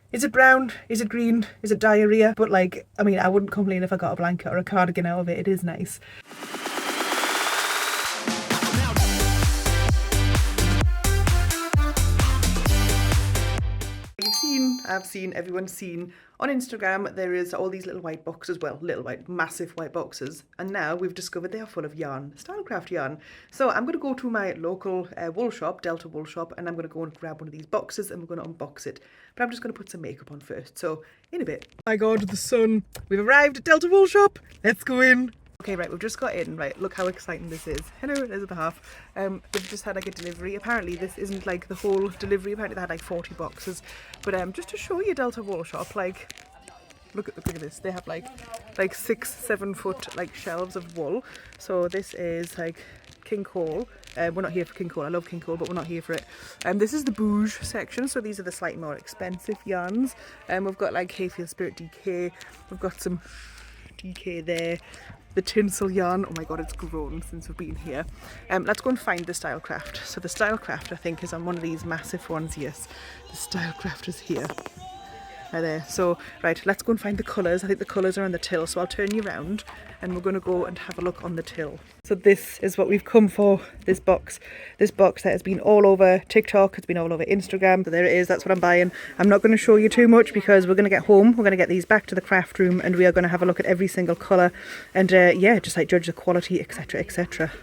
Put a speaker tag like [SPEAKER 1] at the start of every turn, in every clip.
[SPEAKER 1] Is it brown? Is it green? Is it diarrhea? But like, I mean, I wouldn't complain if I got a blanket or a cardigan out of it. It is nice. Everyone's seen on Instagram, there is all these little white boxes, well, little white, massive white boxes, and now we've discovered they are full of yarn, Stylecraft yarn. So I'm going to go to my local wool shop, Delta Wool Shop, and I'm going to go and grab one of these boxes and we're going to unbox it. But I'm just going to put some makeup on first, so in a bit. My God, the sun. We've arrived at Delta Wool Shop. Let's go in. Okay, right, we've just got in, right, look how exciting this is. Hello, Elizabeth Half. They've just had like a delivery. Apparently this isn't like the whole delivery, apparently they had like 40 boxes. But just to show you Delta Wool Shop, like, look at this. They have like 6-7 foot like shelves of wool. So this is like King Cole. We're not here for King Cole. I love King Cole, but we're not here for it. This is the bouge section, so these are the slightly more expensive yarns. We've got like Hayfield Spirit DK. We've got some DK there. The tinsel yarn, oh my God, it's grown since we've been here. Let's go and find the Stylecraft. So the Stylecraft, I think, is on one of these massive ones. Yes, the Stylecraft is here. Right there. So, right, let's go and find the colours. I think the colours are on the till, so I'll turn you around and we're going to go and have a look on the till. So this is what we've come for, this box. This box that has been all over TikTok, it's been all over Instagram. So there it is, that's what I'm buying. I'm not going to show you too much because we're going to get home, we're going to get these back to the craft room and we are going to have a look at every single colour and yeah, just like judge the quality, etc, etc.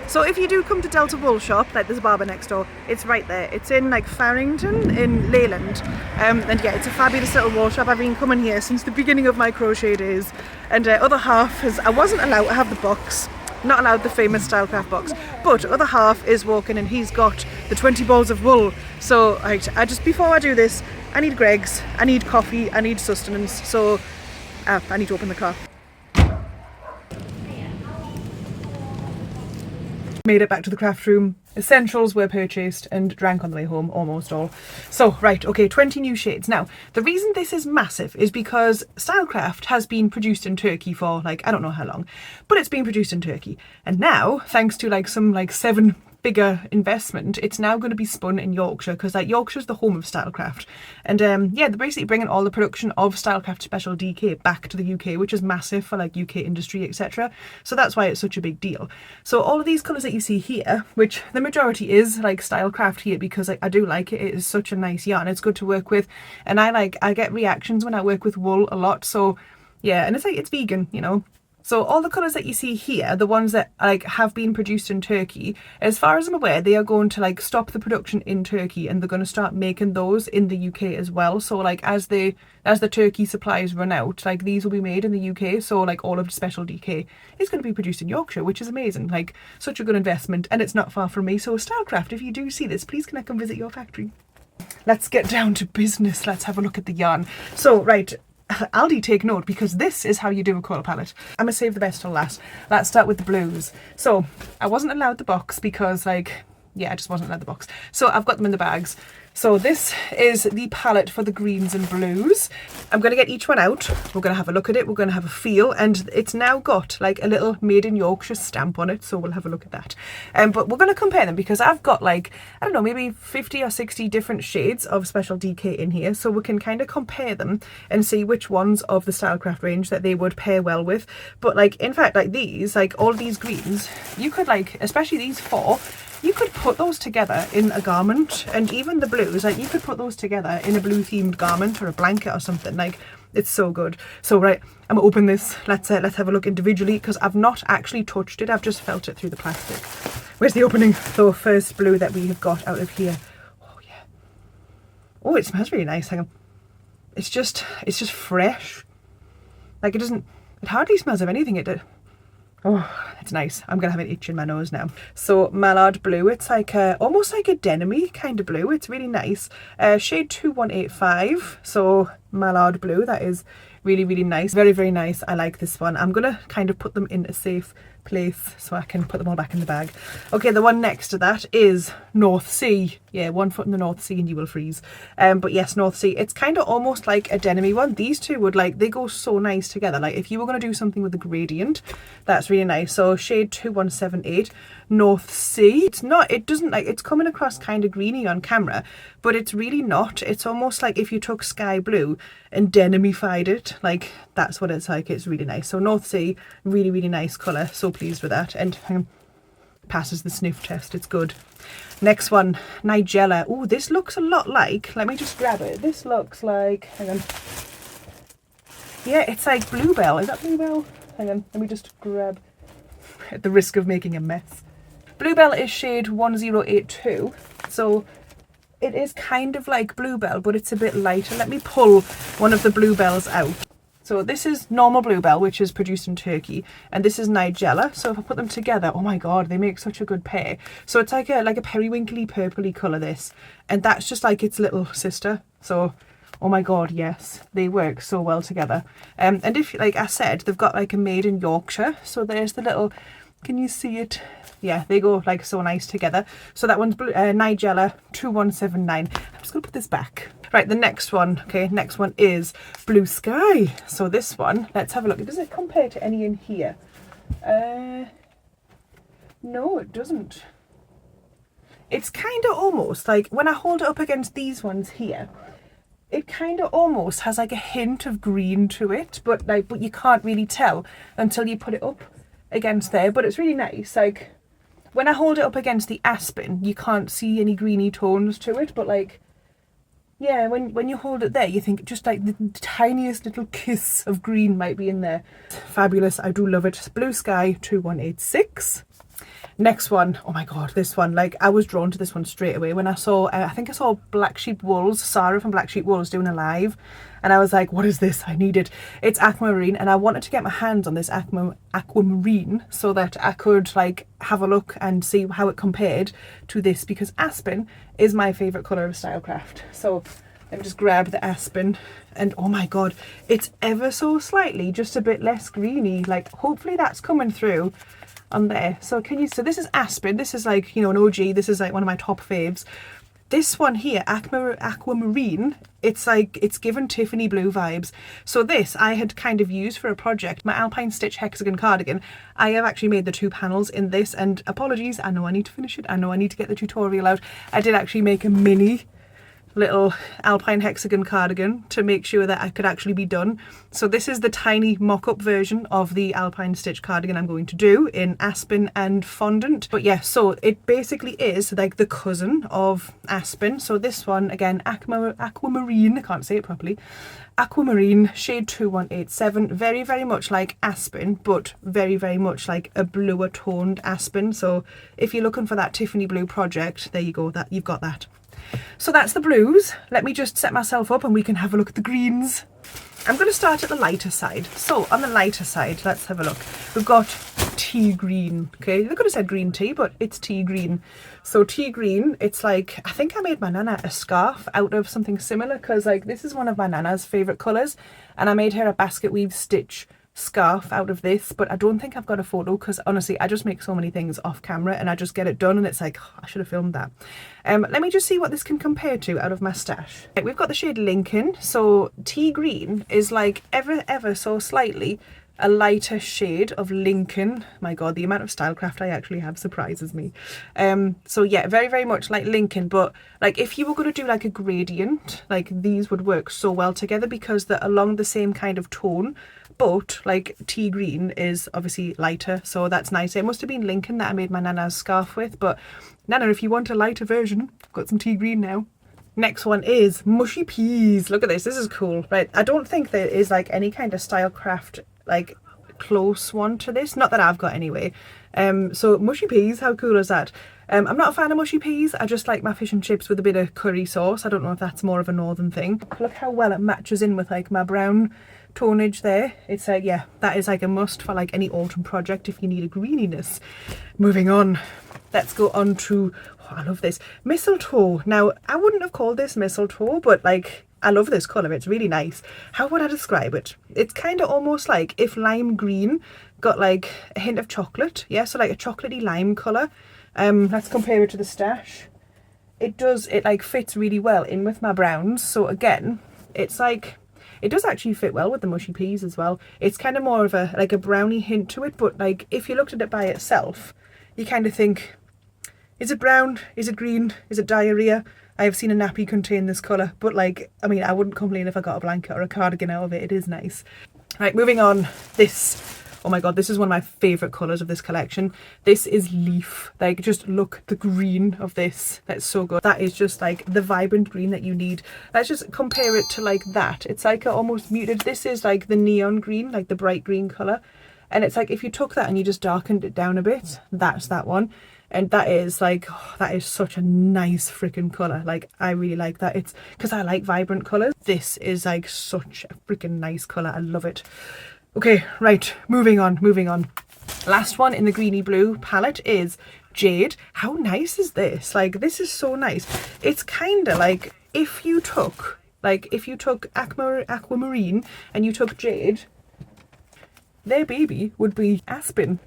[SPEAKER 1] So if you do come to Delta Wool Shop, like there's a barber next door, it's right there. It's in like Farrington in Leyland. And yeah, it's a fabulous little wool shop. I've been coming here since the beginning of my crochet days. And other half is, I wasn't allowed to have the box, not allowed the famous Stylecraft box, but other half is walking and he's got the 20 balls of wool. So right, before I do this, I need Greggs, I need coffee, I need sustenance. So I need to open the car. Made it back to the craft room. Essentials were purchased and drank on the way home, almost all. So, right, okay, 20 new shades. Now, the reason this is massive is because Stylecraft has been produced in Turkey for, like, I don't know how long, but it's been produced in Turkey. And now, thanks to, like, some, like, 7 bigger investment, it's now going to be spun in Yorkshire because like Yorkshire's the home of Stylecraft, and yeah, they're basically bringing all the production of Stylecraft Special DK back to the UK, which is massive for like UK industry, etc. So that's why it's such a big deal. So all of these colours that you see here, which the majority is like Stylecraft here because like, I do like it. It is such a nice yarn. It's good to work with, and I get reactions when I work with wool a lot. So yeah, and it's like it's vegan, you know. So all the colours that you see here, the ones that like have been produced in Turkey, as far as I'm aware, they are going to like stop the production in Turkey and they're going to start making those in the UK as well. So like as the Turkey supplies run out, like these will be made in the UK. So like all of Special DK is going to be produced in Yorkshire, which is amazing. Like such a good investment, and it's not far from me. So Stylecraft, if you do see this, please can I come visit your factory? Let's get down to business. Let's have a look at the yarn. So right, Aldi, take note, because this is how you do a colour palette. I'm gonna save the best till last. Let's start with the blues. So I wasn't allowed the box because like, yeah, I just wasn't allowed the box. So I've got them in the bags. So this is the palette for the greens and blues. I'm going to get each one out. We're going to have a look at it. We're going to have a feel. And it's now got like a little made in Yorkshire stamp on it. So we'll have a look at that. But we're going to compare them because I've got like, I don't know, maybe 50 or 60 different shades of Special DK in here. So we can kind of compare them and see which ones of the Stylecraft range that they would pair well with. But like, in fact, like these, like all of these greens, you could like, especially these 4, you could put those together in a garment, and even the blues, like you could put those together in a blue themed garment or a blanket or something. Like it's so good. So right, I'm gonna open this. Let's have a look individually because I've not actually touched it. I've just felt it through the plastic. Where's the opening? So first blue that we have got out of here. Oh yeah. Oh, it smells really nice. Hang on. It's just fresh. Like it hardly smells of anything. Oh, it's nice. I'm gonna have an itch in my nose now. So mallard blue, it's like almost like a denim-y kind of blue. It's really nice. Shade 2185. So mallard blue, that is really, really nice. Very, very nice. I like this one. I'm gonna kind of put them in a safe place so I can put them all back in the bag. Okay, the one next to that is North Sea. Yeah, 1 foot in the North Sea and you will freeze. But yes, North Sea. It's kind of almost like a denim-y one. These two would like, they go so nice together. Like if you were going to do something with a gradient, that's really nice. So shade 2178, North Sea. It's coming across kind of greeny on camera, but it's really not. It's almost like if you took sky blue and denimified it, like that's what it's like. It's really nice. So North Sea, really, really nice colour. So pleased with that. And passes the sniff test. It's good. Next one, Nigella. Oh, this looks a lot like, let me just grab it. This looks like, hang on. Yeah, it's like Bluebell. Is that Bluebell? Hang on, let me just grab, at the risk of making a mess. Bluebell is shade 1082. So it is kind of like Bluebell, but it's a bit lighter. Let me pull one of the Bluebells out. So this is normal Bluebell, which is produced in Turkey, and this is Nigella. So if I put them together, oh my god, they make such a good pair. So it's like a periwinkly purpley colour, this, and that's just like its little sister. So oh my god, yes, they work so well together. And if, like I said, they've got like a made in Yorkshire. So there's the little, can you see it? Yeah, they go like so nice together. So that one's Nigella 2179. I'm just gonna put this back. Right, the next one, okay, next one is Blue Sky. So this one, let's have a look. Does it compare to any in here? No, it doesn't. It's kind of almost like, when I hold it up against these ones here, it kind of almost has like a hint of green to it, but you can't really tell until you put it up against there. But it's really nice. Like when I hold it up against the aspen, you can't see any greeny tones to it, but like, yeah, when you hold it there, you think just like the tiniest little kiss of green might be in there. Fabulous, I do love it. Blue Sky 2186. Next one, oh my god, this one, like I was drawn to this one straight away when I saw, I think I saw Black Sheep Wools, Sarah from Black Sheep Wools doing a live, and I was like, what is this? I need it. It's aquamarine, and I wanted to get my hands on this aquamarine so that I could like have a look and see how it compared to this, because aspen is my favourite colour of Stylecraft. So let me just grab the aspen, and oh my god, it's ever so slightly just a bit less greeny. Like hopefully that's coming through on there. So can you, so this is aspen, this is like, you know, an OG, this is like one of my top faves. This one here, aquamarine, it's like, it's given Tiffany blue vibes. So this I had kind of used for a project, my Alpine Stitch hexagon cardigan. I have actually made the 2 panels in this, and apologies, I know I need to finish it, I know I need to get the tutorial out. I did actually make a mini little Alpine hexagon cardigan to make sure that I could actually be done. So this is the tiny mock-up version of the Alpine Stitch cardigan I'm going to do in aspen and fondant. But yeah, so it basically is like the cousin of aspen. So this one again, aquamarine, I can't say it properly, aquamarine shade 2187, very very much like aspen, but very very much like a bluer toned aspen. So if you're looking for that Tiffany blue project, there you go, that you've got that. So that's the blues. Let me just set myself up and we can have a look at the greens. I'm going to start at the lighter side. So on the lighter side, let's have a look. We've got tea green. Okay, they could have said green tea, but it's tea green. So tea green, it's like, I think I made my nana a scarf out of something similar, because like this is one of my nana's favourite colours, and I made her a basket weave stitch scarf out of this, but I don't think I've got a photo, because honestly I just make so many things off camera and I just get it done, and it's like, oh, I should have filmed that. Let me just see what this can compare to out of my stash. Okay, we've got the shade Lincoln. So tea green is like ever so slightly a lighter shade of Lincoln. My god, the amount of Stylecraft I actually have surprises me. So yeah, very very much like Lincoln, but like if you were going to do like a gradient, like these would work so well together because they're along the same kind of tone. But like tea green is obviously lighter, so that's nice. It must have been Lincoln that I made my nana's scarf with, but Nana, if you want a lighter version, I've got some tea green now. Next one is Mushy Peas. Look at this, this is cool. Right, I don't think there is like any kind of Stylecraft like close one to this, not that I've got anyway. So Mushy Peas, how cool is that? I'm not a fan of mushy peas, I just like my fish and chips with a bit of curry sauce. I don't know if that's more of a northern thing. Look how well it matches in with like my brown tonage there. It's yeah, that is like a must for like any autumn project if you need a greeniness. Moving on, let's go on to, oh, I love this, mistletoe. Now I wouldn't have called this mistletoe, but like I love this colour, it's really nice. How would I describe it? It's kind of almost like if lime green got like a hint of chocolate, yeah, so like a chocolatey lime colour. Let's compare it to the stash. It like fits really well in with my browns. So again, it's like, it does actually fit well with the mushy peas as well. It's kind of more of a like a brownie hint to it, but like if you looked at it by itself, you kind of think, is it brown? Is it green? Is it diarrhea? I've seen a nappy contain this colour, but like, I mean, I wouldn't complain if I got a blanket or a cardigan out of it. It is nice. Right, moving on. This, oh my god, this is one of my favourite colours of this collection. This is Leaf. Like, just look, the green of this. That's so good. That is just like the vibrant green that you need. Let's just compare it to like that. It's like a almost muted. This is like the neon green, like the bright green colour. And it's like if you took that and you just darkened it down a bit, that's that one. And that is like, oh, that is such a nice freaking colour. Like, I really like that. It's because I like vibrant colours. This is like such a freaking nice colour. I love it. Okay, right, moving on. Last one in the greeny blue palette is Jade. How nice is this? Like, this is so nice. It's kind of like if you took aquamarine and you took Jade, their baby would be Aspen.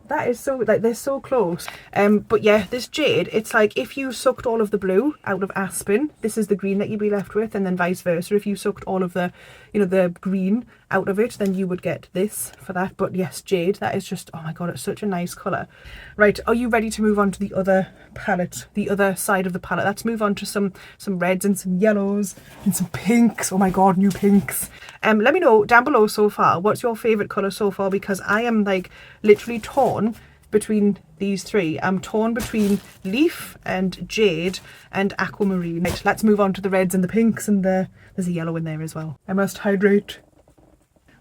[SPEAKER 1] That is so, like, they're so close. But yeah, this Jade, it's like if you sucked all of the blue out of Aspen, this is the green that you'd be left with, and then vice versa. If you sucked all of the, you know, the green out of it, then you would get this for that. But yes, Jade, that is just, oh my god, it's such a nice colour. Right, are you ready to move on to the other palette, the other side of the palette? Let's move on to some reds and some yellows and some pinks. Oh my god, new pinks. Let me know down below so far, what's your favourite colour so far, because I am like literally torn between these three. I'm torn between Leaf and Jade and Aquamarine. Right, let's move on to the reds and the pinks, and there's a yellow in there as well. I must hydrate.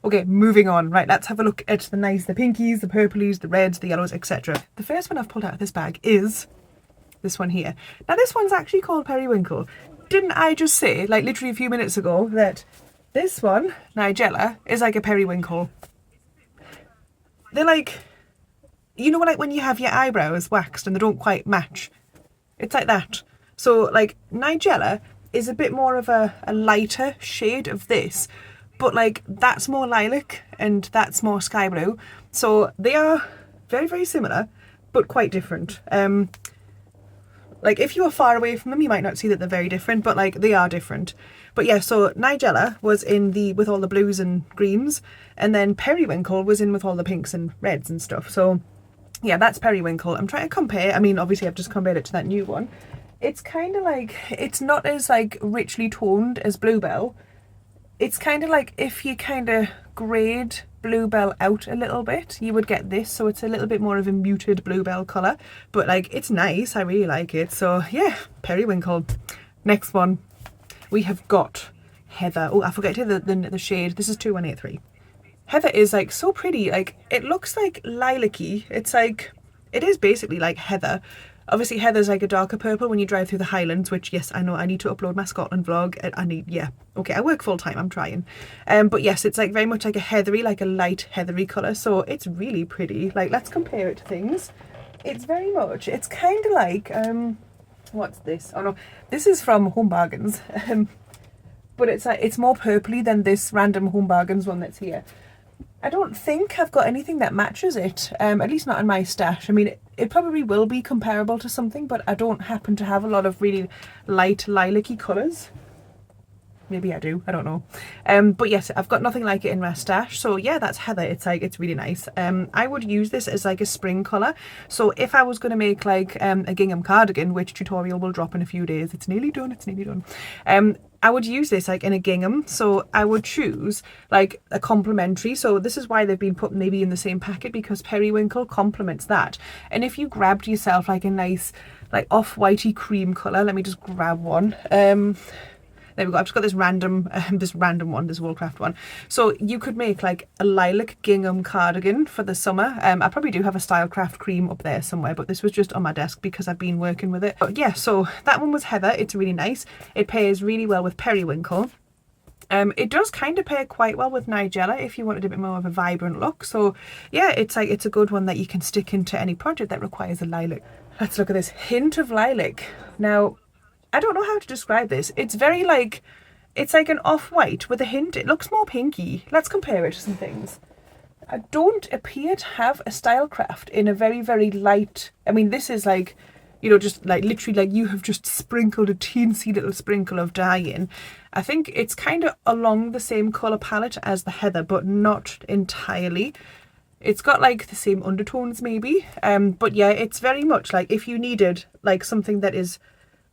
[SPEAKER 1] Okay, moving on. Right, let's have a look at the pinkies, the purplies, the reds, the yellows, etc. The first one I've pulled out of this bag is this one here. Now this one's actually called Periwinkle. Didn't I just say, like literally a few minutes ago, that this one, Nigella, is like a periwinkle? They're like, you know, like when you have your eyebrows waxed and they don't quite match? It's like that. So like Nigella is a bit more of a lighter shade of this, but like that's more lilac and that's more sky blue. So they are very, very similar, but quite different. Like if you are far away from them, you might not see that they're very different, but like they are different. But yeah, so Nigella was in with all the blues and greens, and then Periwinkle was in with all the pinks and reds and stuff. So yeah, that's Periwinkle. I'm trying to compare. I mean, obviously I've just compared it to that new one. It's kind of like, it's not as like richly toned as Bluebell. It's kind of like if you kind of grade Bluebell out a little bit, you would get this. So it's a little bit more of a muted Bluebell colour, but like it's nice. I really like it. So yeah, Periwinkle. Next one, we have got Heather. Oh, I forgot to the shade. This is 2183. Heather is like so pretty. Like it looks like lilac-y. It's like, it is basically like heather. Obviously Heather's like a darker purple when you drive through the Highlands, which yes, I know I need to upload my Scotland vlog. Yeah, okay, I work full time, I'm trying. But yes, it's like very much like a heathery, like a light heathery colour. So it's really pretty. Like, let's compare it to things. It's very much, it's kind of like, what's this? Oh no, this is from Home Bargains. But it's like, it's more purpley than this random Home Bargains one that's here. I don't think I've got anything that matches it, at least not in my stash. I mean, it probably will be comparable to something, but I don't happen to have a lot of really light lilac-y colours. Maybe I do, I don't know. But yes, I've got nothing like it in my stash. So yeah, that's Heather. It's like, it's really nice. I would use this as like a spring colour. So if I was going to make like a gingham cardigan, which tutorial will drop in a few days, it's nearly done, I would use this like in a gingham. So I would choose like a complementary. So this is why they've been put maybe in the same packet, because Periwinkle complements that. And if you grabbed yourself like a nice like off-whitey cream colour, let me just grab one. There we go. I've just got this random one, this Woolcraft one. So you could make like a lilac gingham cardigan for the summer. I probably do have a Stylecraft cream up there somewhere, but this was just on my desk because I've been working with it. But yeah, so that one was Heather. It's really nice. It pairs really well with Periwinkle. It does kind of pair quite well with Nigella if you wanted a bit more of a vibrant look. So yeah, it's like, it's a good one that you can stick into any project that requires a lilac. Let's look at this hint of lilac. Now, I don't know how to describe this. It's very like, it's like an off-white with a hint. It looks more pinky. Let's compare it to some things. I don't appear to have a Stylecraft in a very, very light, I mean, this is like, you know, just like literally like you have just sprinkled a teensy little sprinkle of dye in. I think it's kind of along the same colour palette as the Heather, but not entirely. It's got like the same undertones maybe. But yeah, it's very much like if you needed like something that is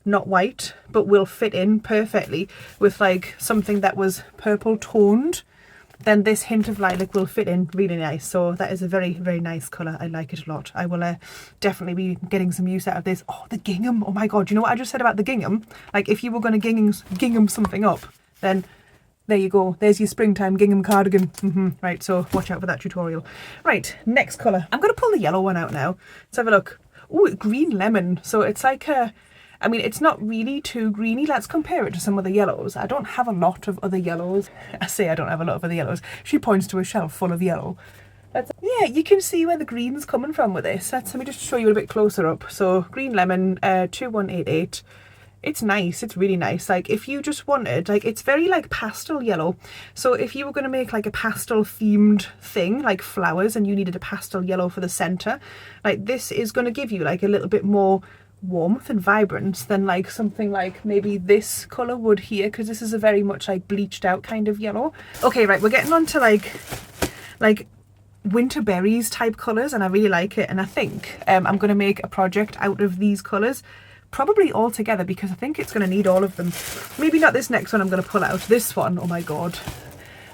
[SPEAKER 1] not white, but will fit in perfectly with like something that was purple toned, then this hint of lilac will fit in really nice. So that is a very, very nice colour. I like it a lot. I will definitely be getting some use out of this. Oh, the gingham. Oh my God. You know what I just said about the gingham? Like if you were going to gingham something up, then there you go. There's your springtime gingham cardigan. Right, so watch out for that tutorial. Right, next colour. I'm going to pull the yellow one out now. Let's have a look. Oh, green lemon. So it's like a... I mean, it's not really too greeny. Let's compare it to some other yellows. I don't have a lot of other yellows. I say I don't have a lot of other yellows. She points to a shelf full of yellow. Yeah, you can see where the green's coming from with this. Let me just show you a bit closer up. So green lemon, 2188. It's nice. It's really nice. Like if you just wanted, like it's very like pastel yellow. So if you were going to make like a pastel themed thing, like flowers, and you needed a pastel yellow for the center, like this is going to give you like a little bit more warmth and vibrance than like something like maybe this colour would here, because this is a very much like bleached out kind of yellow. Okay, right, we're getting on to like winter berries type colours, and I really like it, and I think I'm going to make a project out of these colours, probably all together, because I think it's going to need all of them. Maybe not this next one I'm going to pull out. This one, oh my God.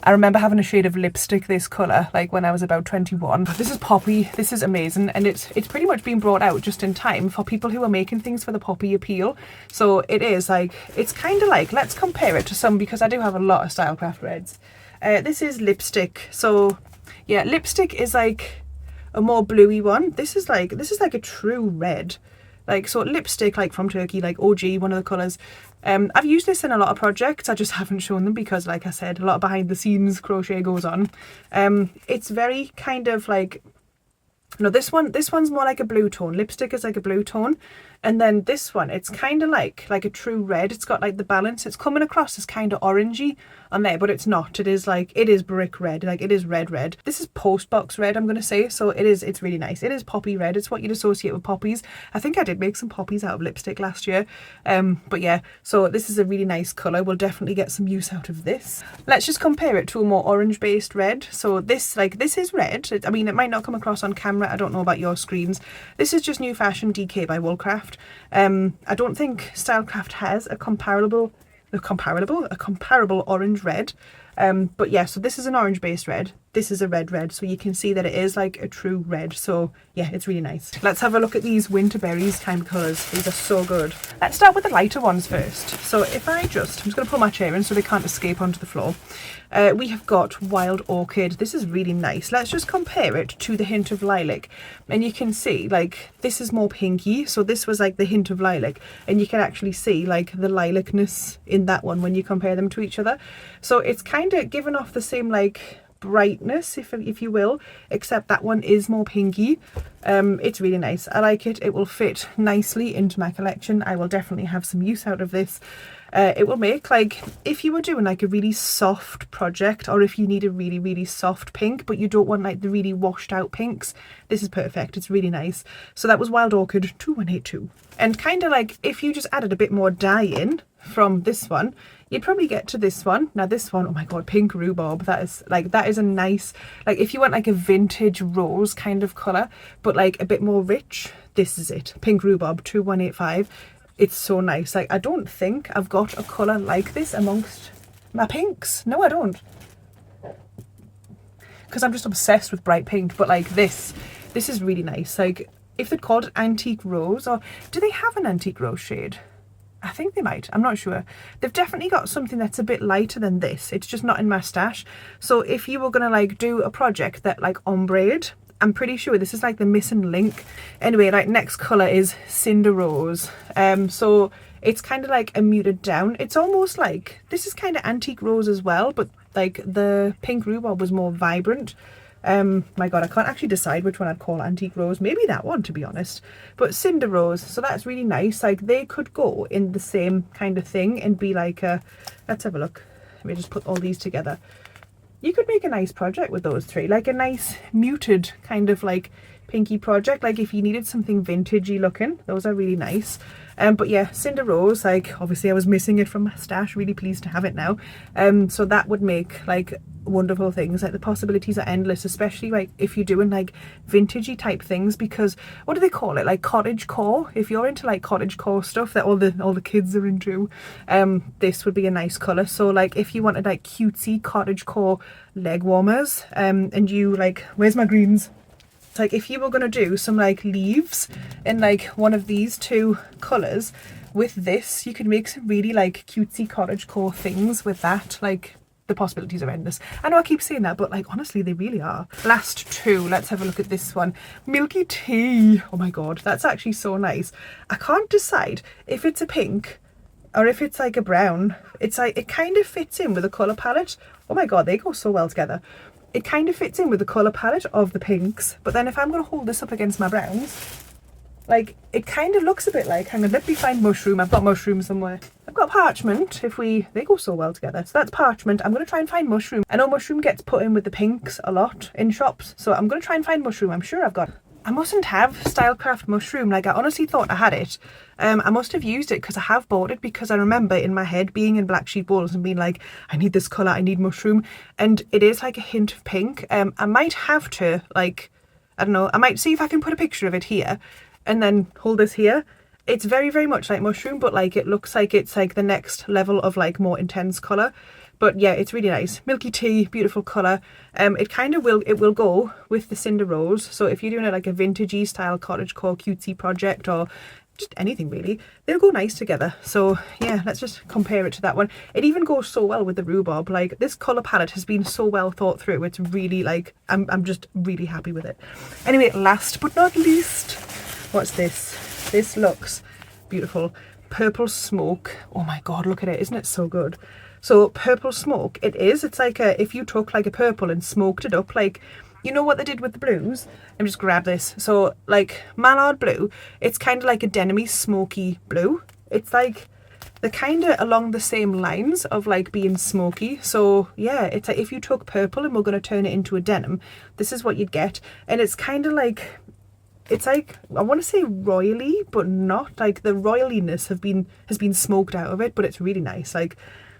[SPEAKER 1] I remember having a shade of lipstick this colour, like when I was about 21. This is poppy. This is amazing, and it's pretty much been brought out just in time for people who are making things for the poppy appeal. So it is like, it's kind of like, let's compare it to some, because I do have a lot of Stylecraft reds. This is lipstick. So yeah, lipstick is like a more bluey one. This is like a true red. Like, so lipstick, like from Turkey, like OG, one of the colours. I've used this in a lot of projects. I just haven't shown them because, like I said, a lot of behind the scenes crochet goes on. It's very kind of like, no, this one's more like a blue tone. Lipstick is like a blue tone. And then this one, it's kind of like a true red. It's got like the balance. It's coming across as kind of orangey on there, but it's not. It is like, it is brick red. Like it is red. This is postbox red, I'm going to say. So it's really nice. It is poppy red. It's what you'd associate with poppies. I think I did make some poppies out of lipstick last year. But yeah, so this is a really nice colour. We'll definitely get some use out of this. Let's just compare it to a more orange based red. So this is red. I mean, it might not come across on camera. I don't know about your screens. This is just New Fashion DK by Woolcraft. I don't think Stylecraft has a comparable orange red. But yeah, so this is an orange based red. This is a red, so you can see that it is like a true red. So yeah, it's really nice. Let's have a look at these winter berries kind of colours. These are so good. Let's start with the lighter ones first. So if I'm just going to pull my chair in so they can't escape onto the floor. We have got Wild Orchid. This is really nice. Let's just compare it to the hint of lilac, and you can see like this is more pinky, so this was like the hint of lilac, and you can actually see like the lilacness in that one when you compare them to each other. So it's kind of giving off the same like brightness, if you will, except that one is more pinky. It's really nice. I like it. It will fit nicely into my collection. I will definitely have some use out of this. It will make, like, if you were doing like a really soft project, or if you need a really, really soft pink, but you don't want like the really washed out pinks, this is perfect. It's really nice. So that was Wild Orchid 2182. And kind of like, if you just added a bit more dye in from this one, you'd probably get to this one. Now this one, oh my God, pink rhubarb. That is a nice, like if you want like a vintage rose kind of colour, but like a bit more rich, this is it. Pink rhubarb 2185. It's so nice. Like, I don't think I've got a colour like this amongst my pinks. No, I don't. Because I'm just obsessed with bright pink. But like this is really nice. Like, if they're called antique rose, or do they have an antique rose shade? I think they might. I'm not sure. They've definitely got something that's a bit lighter than this. It's just not in my stash. So if you were going to like do a project that like ombre'd, I'm pretty sure this is like the missing link. Anyway, like next colour is Cinder Rose. So it's kind of like a muted down. It's almost like, this is kind of antique rose as well, but like the pink rhubarb was more vibrant. My God, I can't actually decide which one I'd call antique rose. Maybe that one, to be honest. But Cinder Rose, so that's really nice. Like they could go in the same kind of thing and be like a, let's have a look. Let me just put all these together. You could make a nice project with those three, like a nice muted kind of like pinky project. Like if you needed something vintagey looking, those are really nice. But yeah, Cinder Rose, like obviously I was missing it from my stash, really pleased to have it now. So that would make like wonderful things. Like the possibilities are endless, especially like if you're doing like vintagey type things, because what do they call it, like cottage core? If you're into like cottage core stuff that all the kids are into, this would be a nice colour. So like if you wanted like cutesy cottage core leg warmers, and you like, where's my greens? It's like if you were going to do some like leaves in like one of these two colours with this, you could make some really like cutesy cottage core things with that. Like the possibilities are endless. I know I keep saying that, but like honestly they really are. Last two, let's have a look at this one. Milky tea. Oh my god, that's actually so nice. I can't decide if it's a pink or if it's like a brown. It's like, it kind of fits in with the colour palette. Oh my god, they go so well together. It kind of fits in with the colour palette of the pinks, but then if I'm going to hold this up against my browns, like it kind of looks a bit like, hang on, let me find mushroom. I've got mushroom somewhere. I've got parchment. They go so well together. So that's parchment. I'm going to try and find mushroom. I know mushroom gets put in with the pinks a lot in shops, so I'm going to try and find mushroom. I'm sure I've got it. I mustn't have Stylecraft mushroom. Like I honestly thought I had it. I must have used it because I have bought it, because I remember in my head being in Black Sheep Walls and being like, I need this colour, I need mushroom, and it is like a hint of pink. I might have to, like, I don't know, I might see if I can put a picture of it here and then hold this here. It's very, very much like mushroom, but like it looks like it's like the next level of like more intense colour. But yeah, it's really nice. Milky tea, beautiful colour. It kind of will go with the Cinder Rose. So if you're doing it like a vintagey style cottagecore cutesy project, or just anything really, they'll go nice together. So yeah, let's just compare it to that one. It even goes so well with the rhubarb. Like this colour palette has been so well thought through. It's really like, I'm just really happy with it. Anyway, last but not least, what's this? This looks beautiful. Purple smoke. Oh my god, look at it. Isn't it so good? So purple smoke, it's like if you took like a purple and smoked it up, like, you know what they did with the blues? Let me just grab this. So like mallard blue, it's kind of like a denim-y smoky blue. It's like they're kind of along the same lines of like being smoky. So yeah, it's like if you took purple and we're going to turn it into a denim, this is what you'd get. And it's kind of like, it's like, I want to say royally, but not. Like the royaliness has been smoked out of it, but it's really nice. Like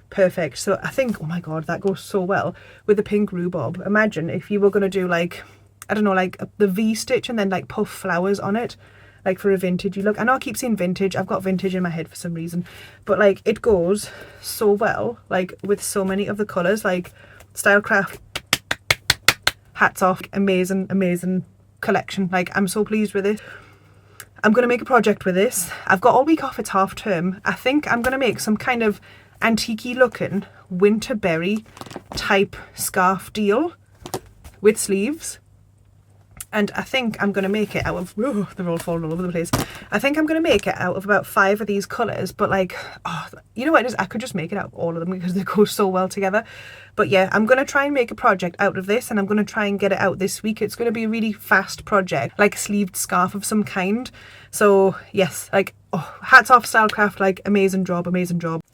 [SPEAKER 1] perfect. So I think, oh my god, that goes so well with the pink rhubarb. Imagine if you were going to do like, I don't know, like the V stitch and then like puff flowers on it, like for a vintagey look. I know I keep saying vintage, I've got vintage in my head for some reason, but like it goes so well like with so many of the colours. Like Stylecraft, hats off, amazing collection. Like I'm so pleased with it. I'm going to make a project with this. I've got all week off, it's half term. I think I'm going to make some kind of antique-y looking winter berry type scarf deal with sleeves, and I think I'm going to make it out of, oh, they're all falling all over the place. I think I'm going to make it out of about 5 of these colours, but like, oh, you know what it is, I could just make it out of all of them because they go so well together. But yeah, I'm going to try and make a project out of this, and I'm going to try and get it out this week. It's going to be a really fast project, like a sleeved scarf of some kind. So yes, like, oh, hats off Stylecraft, like amazing job.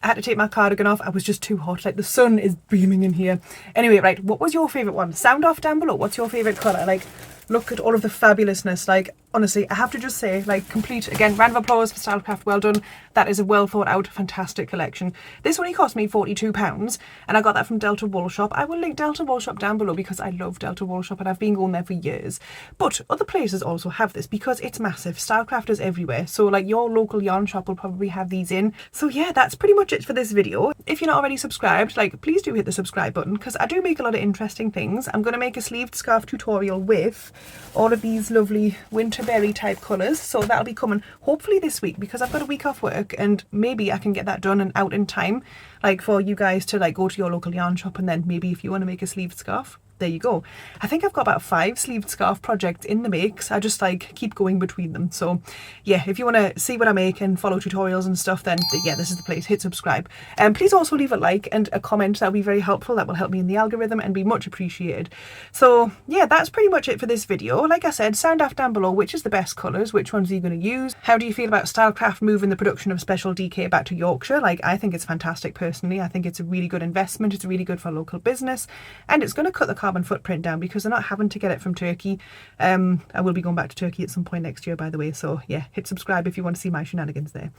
[SPEAKER 1] I had to take my cardigan off, I was just too hot, like the sun is beaming in here. Anyway, right, what was your favourite one? Sound off down below, what's your favourite colour? Like, look at all of the fabulousness. Like honestly, I have to just say, like, complete, again, round of applause for Stylecraft, well done. That is a well thought out, fantastic collection. This only cost me £42 and I got that from Delta Wool Shop. I will link Delta Wool Shop down below because I love Delta Wool Shop and I've been going there for years. But other places also have this because it's massive. Stylecraft is everywhere, so like your local yarn shop will probably have these in. So yeah, that's pretty much it for this video. If you're not already subscribed, like, please do hit the subscribe button because I do make a lot of interesting things. I'm going to make a sleeved scarf tutorial with all of these lovely winter berry type colours, so that'll be coming hopefully this week because I've got a week off work and maybe I can get that done and out in time, like for you guys to like go to your local yarn shop, and then maybe if you want to make a sleeved scarf, there you go. I think I've got about 5 sleeved scarf projects in the makes. I just like keep going between them. So yeah, if you want to see what I make and follow tutorials and stuff, then yeah, this is the place. Hit subscribe. And please also leave a like and a comment. That will be very helpful. That will help me in the algorithm and be much appreciated. So yeah, that's pretty much it for this video. Like I said, sound off down below which is the best colours, which ones are you going to use? How do you feel about Stylecraft moving the production of Special DK back to Yorkshire? Like, I think it's fantastic personally. personally. I think it's a really good investment. It's really good for local business, and it's going to cut the carbon footprint down because they're not having to get it from Turkey. I will be going back to Turkey at some point next year, by the way, so yeah, hit subscribe if you want to see my shenanigans there.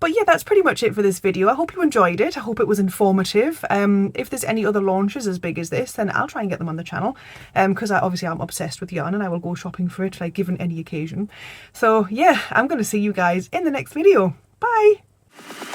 [SPEAKER 1] But yeah, that's pretty much it for this video. I hope you enjoyed it. I hope it was informative. If there's any other launches as big as this, then I'll try and get them on the channel, because obviously I'm obsessed with yarn and I will go shopping for it, like, given any occasion. So yeah, I'm going to see you guys in the next video. Bye!